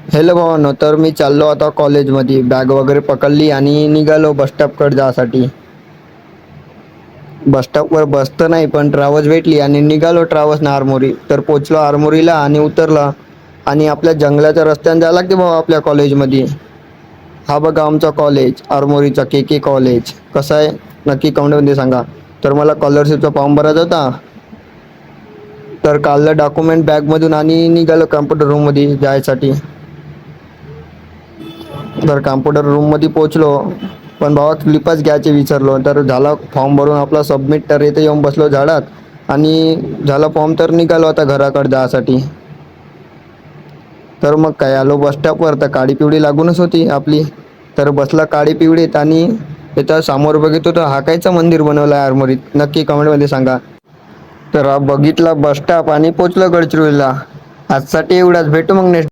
Hello भावानो, तर मी चाललो आता कॉलेजमध्ये. बॅग वगैरे पकडली आणि निघालो बस स्टॉपकडे जासाठी. बस स्टॉपवर बस तर नाही, पण ट्रॅव्हल्स भेटली आणि निघालो ट्रॅव्हल्सनं आरमोरी. तर पोचलो आरमोरीला आणि उतरला आणि आपल्या जंगलाच्या रस्त्याने जायला लागते भाऊ आपल्या कॉलेजमध्ये. हा बघा आमचा कॉलेज, आरमोरीचा के के कॉलेज. कसं आहे नक्की कमेंटमध्ये सांगा. तर मला स्कॉलरशिपचा फॉर्म भरायचा होता. तर काढलं डॉक्युमेंट बॅगमधून आणि निघालो कम्प्युटर रूममध्ये जायसाठी. तर कॉम्प्युटर रूममध्ये पोहोचलो, पण भावा क्लिपच घ्यायचे विसरलो. तर झाला फॉर्म भरून आपला सबमिट. तर इथे येऊन बसलो झाडात आणि झाला फॉर्म. तर निघालो आता घराकडे जायसाठी. तर मग काय आलो बस स्टॉपवर. तर काळी पिवळी लागूनच होती आपली. तर बसला काळी पिवळीत आणि इथं समोर बघितलं तर हा कायचं मंदिर बनवलं आहे आरमोरीत. नक्की कमेंटमध्ये सांगा. तर हा बघितला बस स्टॉप आणि पोचलो गडचिरोलीला. आजसाठी एवढाच. भेटू मग नेक्स्ट.